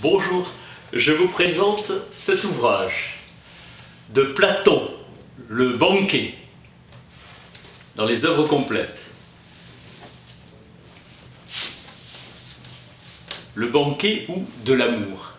Bonjour, je vous présente cet ouvrage de Platon, le banquet, dans les œuvres complètes. Le banquet ou de l'amour.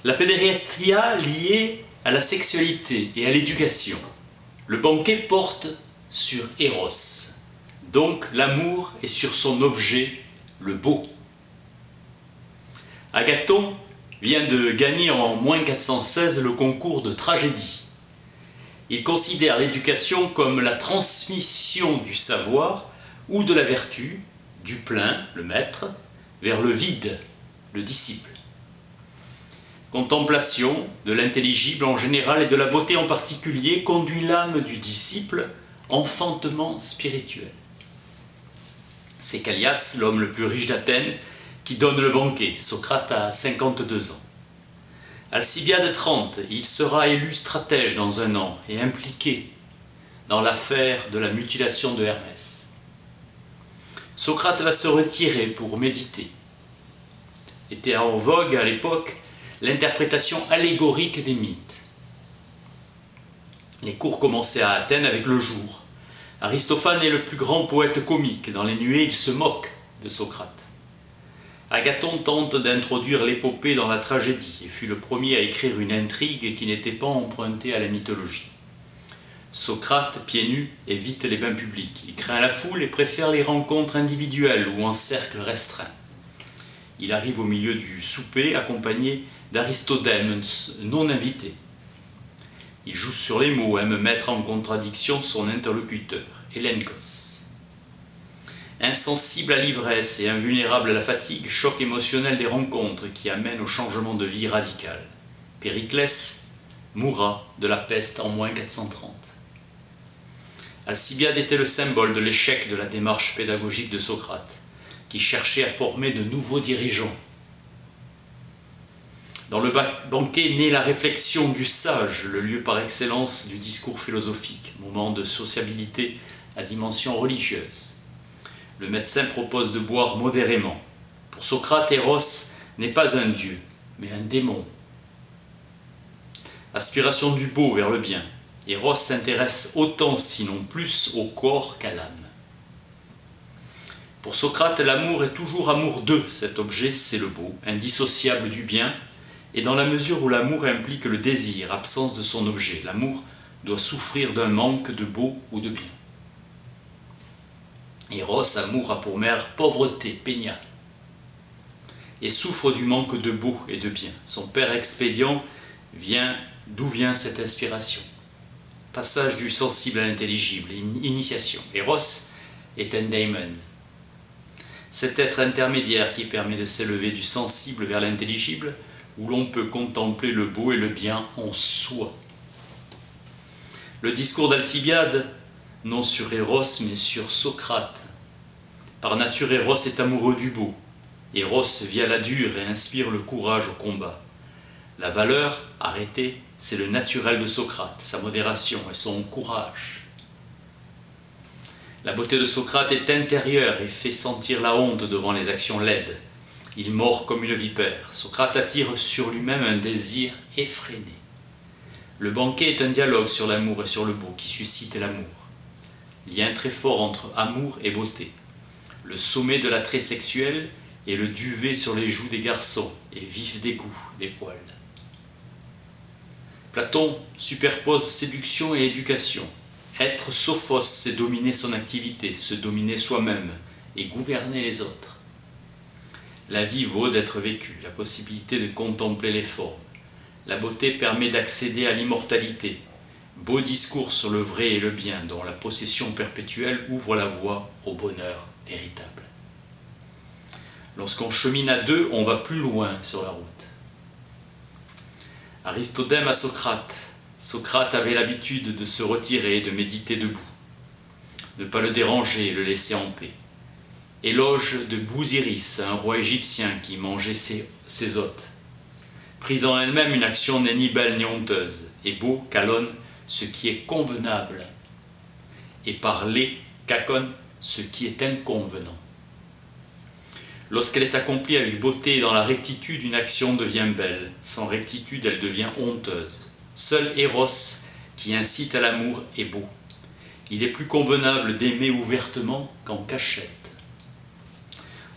La pédérastia liée à la sexualité et à l'éducation. Le banquet porte sur Eros, donc l'amour est sur son objet, le beau. Agathon vient de gagner en moins 416 le concours de tragédie. Il considère l'éducation comme la transmission du savoir ou de la vertu, du plein, le maître, vers le vide, le disciple. Contemplation de l'intelligible en général et de la beauté en particulier conduit l'âme du disciple, enfantement spirituel. C'est Callias, l'homme le plus riche d'Athènes, qui donne le banquet. Socrate a 52 ans. Alcibiade 30, il sera élu stratège dans un an et impliqué dans l'affaire de la mutilation de Hermès. Socrate va se retirer pour méditer. Était en vogue à l'époque l'interprétation allégorique des mythes. Les cours commençaient à Athènes avec le jour. Aristophane est le plus grand poète comique. Dans les nuées, il se moque de Socrate. Agathon tente d'introduire l'épopée dans la tragédie et fut le premier à écrire une intrigue qui n'était pas empruntée à la mythologie. Socrate, pieds nus, évite les bains publics. Il craint la foule et préfère les rencontres individuelles ou en cercle restreint. Il arrive au milieu du souper accompagné d'Aristodème, non invité. Il joue sur les mots, aime mettre en contradiction son interlocuteur, Hélénkos. Insensible à l'ivresse et invulnérable à la fatigue, choc émotionnel des rencontres qui amènent au changement de vie radical. Périclès mourra de la peste en moins 430. Alcibiade était le symbole de l'échec de la démarche pédagogique de Socrate, qui cherchait à former de nouveaux dirigeants. Dans le banquet naît la réflexion du sage, le lieu par excellence du discours philosophique, moment de sociabilité à dimension religieuse. Le médecin propose de boire modérément. Pour Socrate, Eros n'est pas un dieu, mais un démon. Aspiration du beau vers le bien. Eros s'intéresse autant, sinon plus, au corps qu'à l'âme. Pour Socrate, l'amour est toujours amour de cet objet, c'est le beau, indissociable du bien, et dans la mesure où l'amour implique le désir, absence de son objet, l'amour doit souffrir d'un manque de beau ou de bien. Eros, amour, a pour mère pauvreté, peña, et souffre du manque de beau et de bien. Son père expédient d'où vient cette inspiration. Passage du sensible à l'intelligible, initiation. Eros est un daimon. Cet être intermédiaire qui permet de s'élever du sensible vers l'intelligible, où l'on peut contempler le beau et le bien en soi. Le discours d'Alcibiade, non sur Eros, mais sur Socrate. Par nature, Eros est amoureux du beau. Eros vit à la dure et inspire le courage au combat. La valeur, arrêtée, c'est le naturel de Socrate, sa modération et son courage. La beauté de Socrate est intérieure et fait sentir la honte devant les actions laides. Il mord comme une vipère. Socrate attire sur lui-même un désir effréné. Le banquet est un dialogue sur l'amour et sur le beau qui suscite l'amour. Lien très fort entre amour et beauté. Le sommet de l'attrait sexuel est le duvet sur les joues des garçons et vif dégoût des poils. Platon superpose séduction et éducation. Être sophos, c'est dominer son activité, se dominer soi-même et gouverner les autres. La vie vaut d'être vécue, la possibilité de contempler les formes. La beauté permet d'accéder à l'immortalité. Beau discours sur le vrai et le bien, dont la possession perpétuelle ouvre la voie au bonheur véritable. Lorsqu'on chemine à deux, on va plus loin sur la route. Aristodème à Socrate. Socrate avait l'habitude de se retirer et de méditer debout. Ne pas le déranger et le laisser en paix. Éloge de Bousiris, un roi égyptien qui mangeait ses hôtes. Prise en elle-même, une action n'est ni belle ni honteuse. Et beau, calonne ce qui est convenable. Et parler, cacone, ce qui est inconvenant. Lorsqu'elle est accomplie avec beauté et dans la rectitude, une action devient belle. Sans rectitude, elle devient honteuse. Seul Eros, qui incite à l'amour, est beau. Il est plus convenable d'aimer ouvertement qu'en cachette.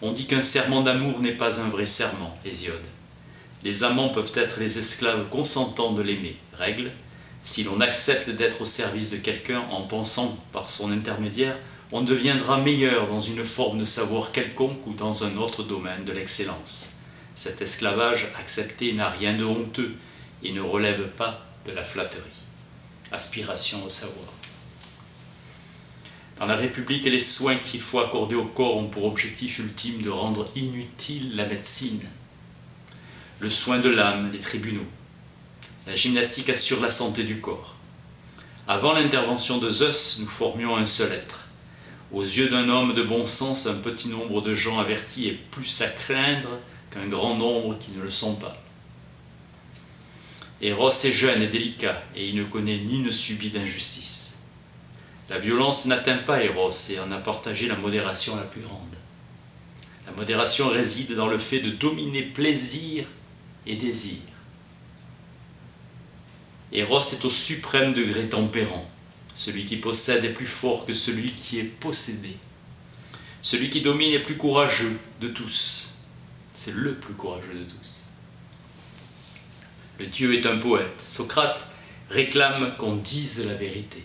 On dit qu'un serment d'amour n'est pas un vrai serment, Hésiode. Les amants peuvent être les esclaves consentants de l'aimer. Règle, si l'on accepte d'être au service de quelqu'un en pensant par son intermédiaire, on deviendra meilleur dans une forme de savoir quelconque ou dans un autre domaine de l'excellence. Cet esclavage accepté n'a rien de honteux et ne relève pas de la flatterie. Aspiration au savoir. Dans la République, les soins qu'il faut accorder au corps ont pour objectif ultime de rendre inutile la médecine. Le soin de l'âme, les tribunaux. La gymnastique assure la santé du corps. Avant l'intervention de Zeus, nous formions un seul être. Aux yeux d'un homme de bon sens, un petit nombre de gens avertis est plus à craindre qu'un grand nombre qui ne le sont pas. Eros est jeune et délicat, et il ne connaît ni ne subit d'injustice. La violence n'atteint pas Eros et en a partagé la modération la plus grande. La modération réside dans le fait de dominer plaisir et désir. Eros est au suprême degré tempérant. Celui qui possède est plus fort que celui qui est possédé. Celui qui domine est plus courageux de tous. C'est le plus courageux de tous. Le Dieu est un poète. Socrate réclame qu'on dise la vérité.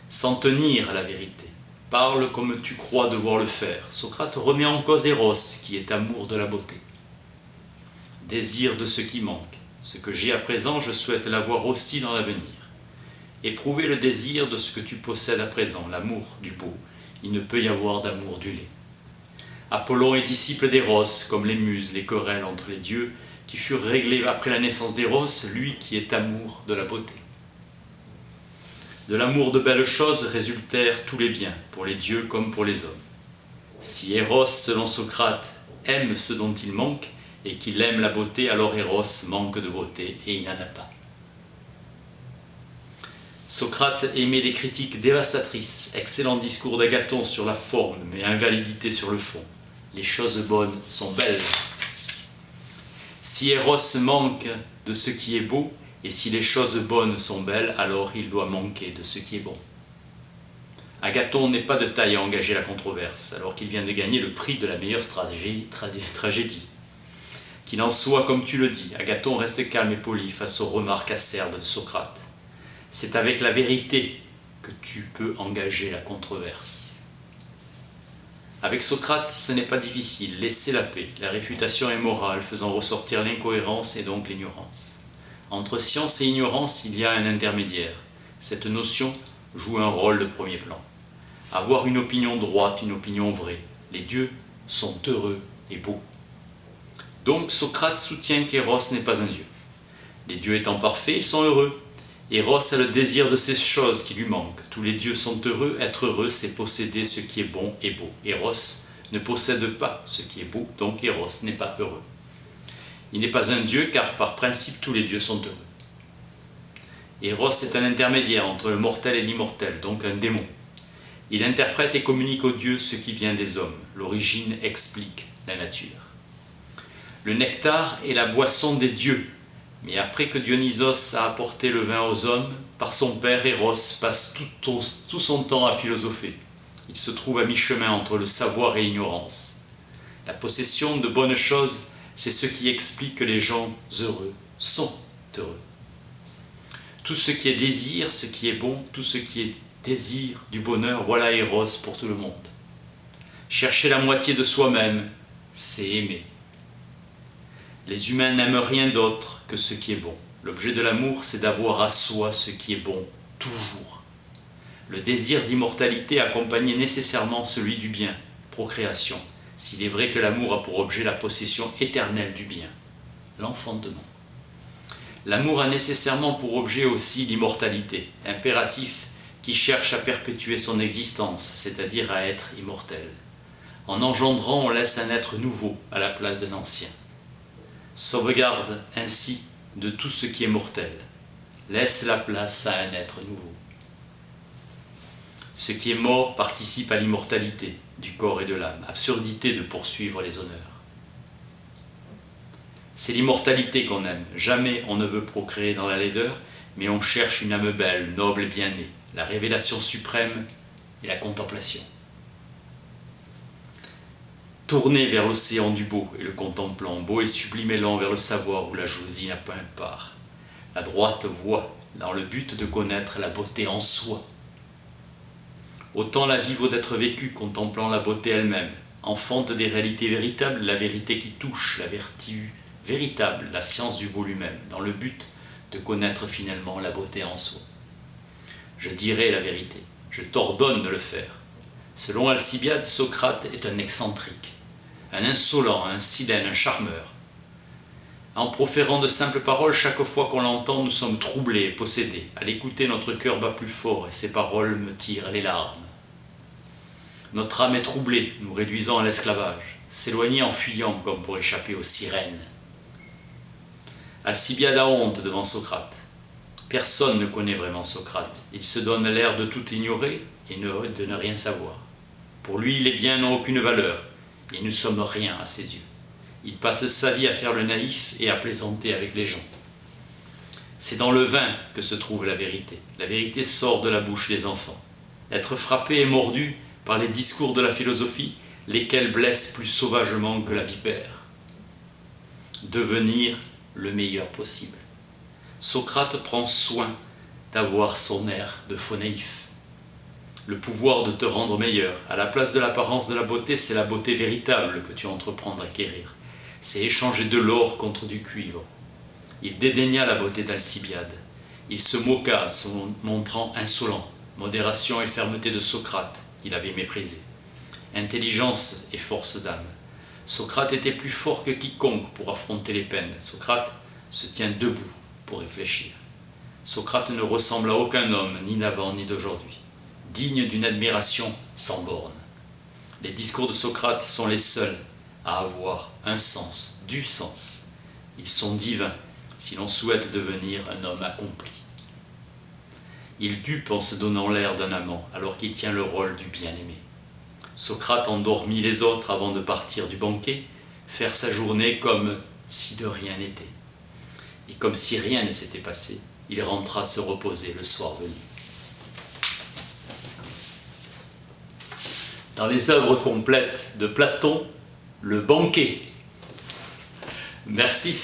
S'en tenir à la vérité. Parle comme tu crois devoir le faire. Socrate remet en cause Eros, qui est amour de la beauté. Désir de ce qui manque. Ce que j'ai à présent, je souhaite l'avoir aussi dans l'avenir. Éprouver le désir de ce que tu possèdes à présent, l'amour du beau. Il ne peut y avoir d'amour du laid. Apollon est disciple d'Eros, comme les muses, les querelles entre les dieux, qui furent réglées après la naissance d'Eros, lui qui est amour de la beauté. De l'amour de belles choses résultèrent tous les biens, pour les dieux comme pour les hommes. Si Eros, selon Socrate, aime ce dont il manque, et qu'il aime la beauté, alors Eros manque de beauté, et il n'en a pas. Socrate émet des critiques dévastatrices, excellent discours d'Agathon sur la forme, mais invalidité sur le fond. Les choses bonnes sont belles. Si Eros manque de ce qui est beau, et si les choses bonnes sont belles, alors il doit manquer de ce qui est bon. Agathon n'est pas de taille à engager la controverse, alors qu'il vient de gagner le prix de la meilleure tragédie. Qu'il en soit comme tu le dis, Agathon reste calme et poli face aux remarques acerbes de Socrate. C'est avec la vérité que tu peux engager la controverse. Avec Socrate, ce n'est pas difficile, laissez la paix. La réfutation est morale, faisant ressortir l'incohérence et donc l'ignorance. Entre science et ignorance, il y a un intermédiaire. Cette notion joue un rôle de premier plan. Avoir une opinion droite, une opinion vraie. Les dieux sont heureux et beaux. Donc Socrate soutient qu'Eros n'est pas un dieu. Les dieux étant parfaits, ils sont heureux. Eros a le désir de ces choses qui lui manquent. Tous les dieux sont heureux. Être heureux, c'est posséder ce qui est bon et beau. Eros ne possède pas ce qui est beau, donc Eros n'est pas heureux. Il n'est pas un dieu, car par principe, tous les dieux sont heureux. Eros est un intermédiaire entre le mortel et l'immortel, donc un démon. Il interprète et communique aux dieux ce qui vient des hommes. L'origine explique la nature. Le nectar est la boisson des dieux. Mais après que Dionysos a apporté le vin aux hommes, par son père, Eros passe tout son temps à philosopher. Il se trouve à mi-chemin entre le savoir et l'ignorance. La possession de bonnes choses, c'est ce qui explique que les gens heureux sont heureux. Tout ce qui est désir, ce qui est bon, tout ce qui est désir du bonheur, voilà Eros pour tout le monde. Chercher la moitié de soi-même, c'est aimer. Les humains n'aiment rien d'autre que ce qui est bon. L'objet de l'amour, c'est d'avoir à soi ce qui est bon, toujours. Le désir d'immortalité accompagnait nécessairement celui du bien, procréation, s'il est vrai que l'amour a pour objet la possession éternelle du bien, l'enfantement. L'amour a nécessairement pour objet aussi l'immortalité, impératif qui cherche à perpétuer son existence, c'est-à-dire à être immortel. En engendrant, on laisse un être nouveau à la place d'un ancien. Sauvegarde ainsi de tout ce qui est mortel. Laisse la place à un être nouveau. Ce qui est mort participe à l'immortalité. du corps et de l'âme, absurdité de poursuivre les honneurs. C'est l'immortalité qu'on aime. Jamais on ne veut procréer dans la laideur, mais on cherche une âme belle, noble et bien née, la révélation suprême et la contemplation. Tourné vers l'océan du beau et le contemplant, beau et sublime élan vers le savoir où la jalousie n'a pas un part. La droite voie, dans le but de connaître la beauté en soi. Autant la vie vaut d'être vécue, contemplant la beauté elle-même, enfante des réalités véritables, la vérité qui touche, la vertu véritable, la science du beau lui-même, dans le but de connaître finalement la beauté en soi. Je dirai la vérité, je t'ordonne de le faire. Selon Alcibiade, Socrate est un excentrique, un insolent, un silène, un charmeur. En proférant de simples paroles, chaque fois qu'on l'entend, nous sommes troublés et possédés. À l'écouter, notre cœur bat plus fort et ses paroles me tirent les larmes. Notre âme est troublée, nous réduisant à l'esclavage, s'éloigner en fuyant comme pour échapper aux sirènes. Alcibiade a honte devant Socrate. Personne ne connaît vraiment Socrate. Il se donne l'air de tout ignorer et de ne rien savoir. Pour lui, les biens n'ont aucune valeur et nous ne sommes rien à ses yeux. Il passe sa vie à faire le naïf et à plaisanter avec les gens. C'est dans le vin que se trouve la vérité. La vérité sort de la bouche des enfants. Être frappé et mordu par les discours de la philosophie, lesquels blessent plus sauvagement que la vipère. Devenir le meilleur possible. Socrate prend soin d'avoir son air de faux naïf. Le pouvoir de te rendre meilleur. À la place de l'apparence de la beauté, c'est la beauté véritable que tu entreprends d'acquérir. C'est échanger de l'or contre du cuivre. Il dédaigna la beauté d'Alcibiade. Il se moqua, se montrant insolent. Modération et fermeté de Socrate, il avait méprisé. Intelligence et force d'âme. Socrate était plus fort que quiconque pour affronter les peines. Socrate se tient debout pour réfléchir. Socrate ne ressemble à aucun homme, ni d'avant ni d'aujourd'hui. Digne d'une admiration sans borne. Les discours de Socrate sont les seuls à avoir un sens, du sens. Ils sont divins si l'on souhaite devenir un homme accompli. Il dupe en se donnant l'air d'un amant alors qu'il tient le rôle du bien-aimé. Socrate endormit les autres avant de partir du banquet, faire sa journée comme si de rien n'était. Et comme si rien ne s'était passé, il rentra se reposer le soir venu. Dans les œuvres complètes de Platon, le banquet. Merci.